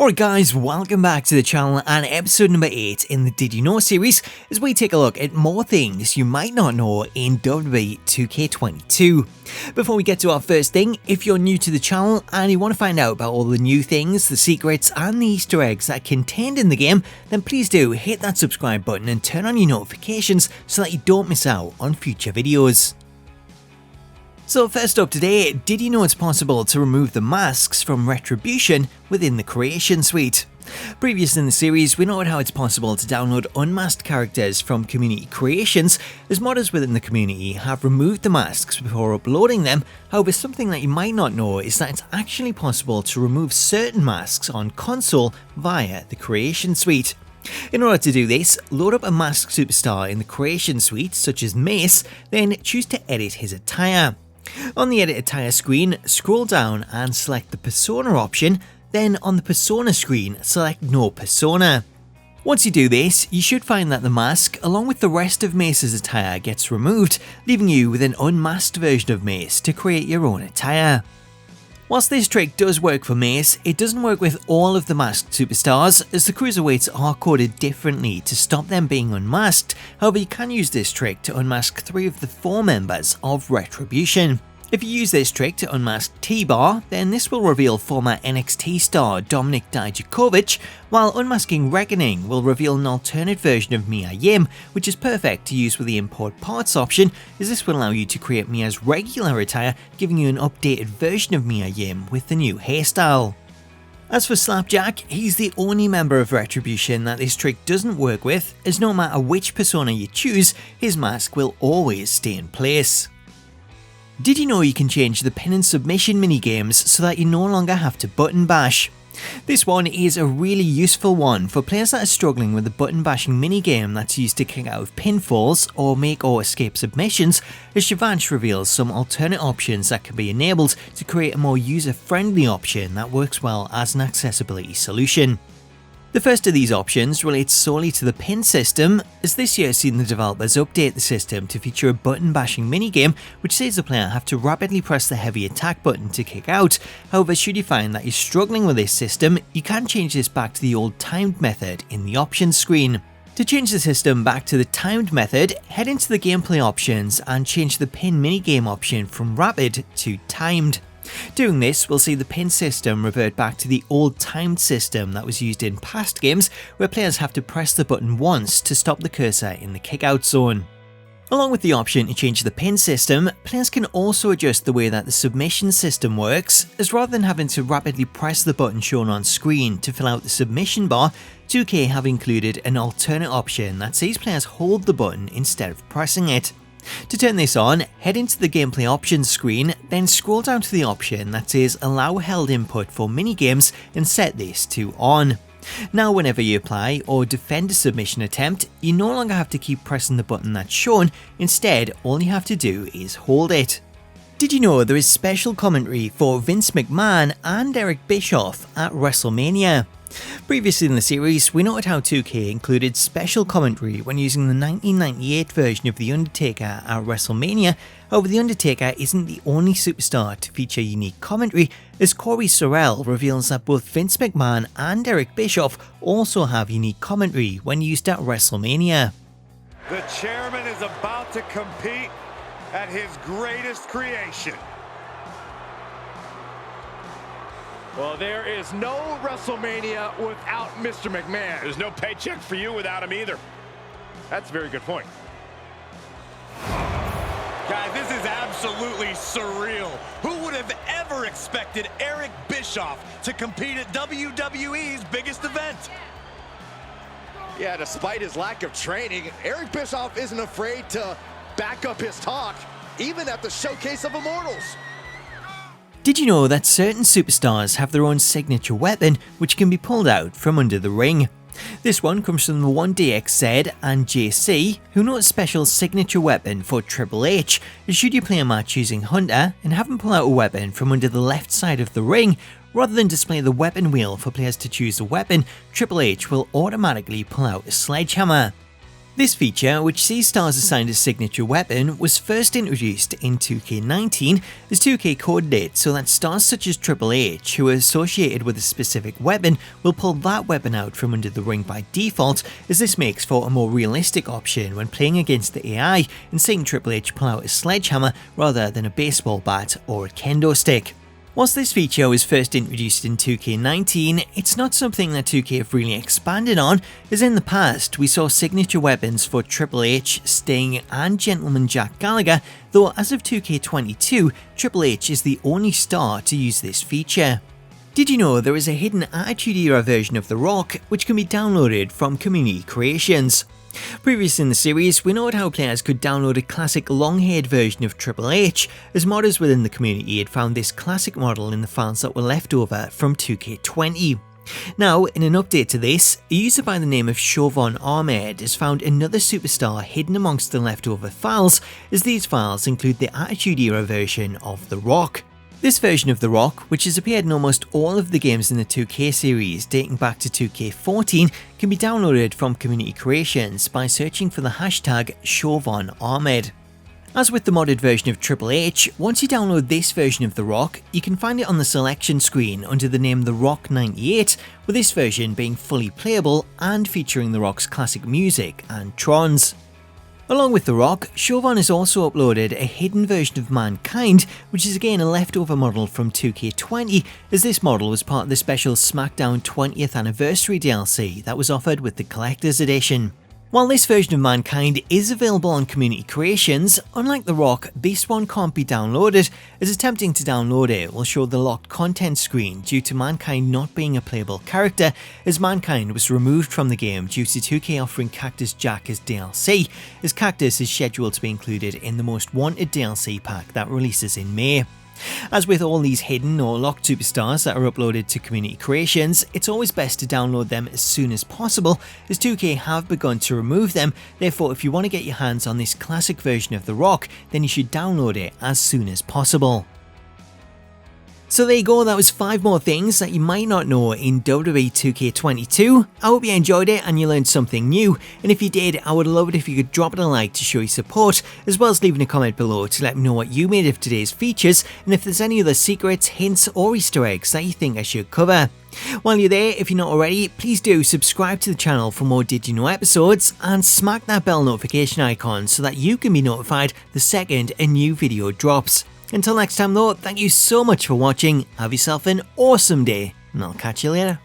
Alright guys, welcome back to the channel and episode number 8 in the Did You Know series as we take a look at more things you might not know in WWE 2K22. Before we get to our first thing, if you're new to the channel and you want to find out about all the new things, the secrets and the Easter eggs that are contained in the game, then please do hit that subscribe button and turn on your notifications so that you don't miss out on future videos. So first up today, did you know it's possible to remove the masks from Retribution within the Creation Suite? Previous in the series, we noted how it's possible to download unmasked characters from community creations, as modders within the community have removed the masks before uploading them. However, something that you might not know is that it's actually possible to remove certain masks on console via the Creation Suite. In order to do this, load up a masked superstar in the Creation Suite such as Mace, then choose to edit his attire. On the Edit Attire screen, scroll down and select the Persona option, then on the Persona screen, select No Persona. Once you do this, you should find that the mask, along with the rest of Mace's attire, gets removed, leaving you with an unmasked version of Mace to create your own attire. Whilst this trick does work for Mace, it doesn't work with all of the masked superstars, as the cruiserweights are coded differently to stop them being unmasked. However, you can use this trick to unmask 3 of the 4 members of Retribution. If you use this trick to unmask T-Bar, then this will reveal former NXT star Dominik Dijakovic, while unmasking Reckoning will reveal an alternate version of Mia Yim, which is perfect to use with the import parts option, as this will allow you to create Mia's regular attire, giving you an updated version of Mia Yim with the new hairstyle. As for Slapjack, he's the only member of Retribution that this trick doesn't work with, as no matter which persona you choose, his mask will always stay in place. Did you know you can change the pin and submission minigames so that you no longer have to button bash? This one is a really useful one for players that are struggling with the button bashing minigame that's used to kick out of pinfalls or make or escape submissions, as Shivansh reveals some alternate options that can be enabled to create a more user-friendly option that works well as an accessibility solution. The first of these options relates solely to the pin system, as this year has seen the developers update the system to feature a button bashing minigame which saves the player have to rapidly press the heavy attack button to kick out. However, should you find that you're struggling with this system, you can change this back to the old timed method in the options screen. To change the system back to the timed method, head into the gameplay options and change the pin minigame option from rapid to timed. Doing this will see the pin system revert back to the old timed system that was used in past games, where players have to press the button once to stop the cursor in the kickout zone. Along with the option to change the pin system, players can also adjust the way that the submission system works, as rather than having to rapidly press the button shown on screen to fill out the submission bar, 2K have included an alternate option that sees players hold the button instead of pressing it. To turn this on, head into the gameplay options screen, then scroll down to the option that says allow held input for minigames and set this to on. Now whenever you apply or defend a submission attempt, you no longer have to keep pressing the button that's shown, instead all you have to do is hold it. Did you know there is special commentary for Vince McMahon and Eric Bischoff at WrestleMania? Previously in the series, we noted how 2K included special commentary when using the 1998 version of The Undertaker at WrestleMania. However, The Undertaker isn't the only superstar to feature unique commentary, as Corey Sorrell reveals that both Vince McMahon and Eric Bischoff also have unique commentary when used at WrestleMania. The chairman is about to compete at his greatest creation. Well, there is no WrestleMania without Mr. McMahon. There's no paycheck for you without him either. That's a very good point. Guys, this is absolutely surreal. Who would have ever expected Eric Bischoff to compete at WWE's biggest event? Yeah, despite his lack of training, Eric Bischoff isn't afraid to back up his talk, even at the Showcase of Immortals. Did you know that certain superstars have their own signature weapon which can be pulled out from under the ring? This one comes from the 1DXZ and JC, who know a special signature weapon for Triple H. Should you play a match using Hunter and have him pull out a weapon from under the left side of the ring, rather than display the weapon wheel for players to choose a weapon, Triple H will automatically pull out a sledgehammer. This feature, which sees stars assigned a signature weapon, was first introduced in 2K19 as 2K coded it so that stars such as Triple H, who are associated with a specific weapon, will pull that weapon out from under the ring by default, as this makes for a more realistic option when playing against the AI and seeing Triple H pull out a sledgehammer rather than a baseball bat or a kendo stick. Whilst this feature was first introduced in 2K19, it's not something that 2K have really expanded on, as in the past we saw signature weapons for Triple H, Sting and Gentleman Jack Gallagher, though as of 2K22, Triple H is the only star to use this feature. Did you know there is a hidden Attitude Era version of The Rock which can be downloaded from Community Creations? Previous in the series, we noted how players could download a classic long-haired version of Triple H, as modders within the community had found this classic model in the files that were left over from 2K20. Now, in an update to this, a user by the name of Chauvin Ahmed has found another superstar hidden amongst the leftover files, as these files include the Attitude Era version of The Rock. This version of The Rock, which has appeared in almost all of the games in the 2K series dating back to 2K14, can be downloaded from Community Creations by searching for the hashtag Chauvin Ahmed. As with the modded version of Triple H, once you download this version of The Rock, you can find it on the selection screen under the name The Rock 98, with this version being fully playable and featuring The Rock's classic music and trons. Along with The Rock, Chauvin has also uploaded a hidden version of Mankind, which is again a leftover model from 2K20, as this model was part of the special SmackDown 20th Anniversary DLC that was offered with the Collector's Edition. While this version of Mankind is available on Community Creations, unlike The Rock, this one can't be downloaded, as attempting to download it will show the locked content screen due to Mankind not being a playable character, as Mankind was removed from the game due to 2K offering Cactus Jack as DLC, as Cactus is scheduled to be included in the Most Wanted DLC pack that releases in May. As with all these hidden or locked superstars that are uploaded to Community Creations, it's always best to download them as soon as possible, as 2K have begun to remove them. Therefore, if you want to get your hands on this classic version of The Rock, then you should download it as soon as possible. So there you go, that was 5 more things that you might not know in WWE 2K22. I hope you enjoyed it and you learned something new, and if you did, I would love it if you could drop it a like to show your support, as well as leaving a comment below to let me know what you made of today's features, and if there's any other secrets, hints or Easter eggs that you think I should cover. While you're there, if you're not already, please do subscribe to the channel for more Did You Know episodes, and smack that bell notification icon so that you can be notified the second a new video drops. Until next time though, thank you so much for watching, have yourself an awesome day, and I'll catch you later.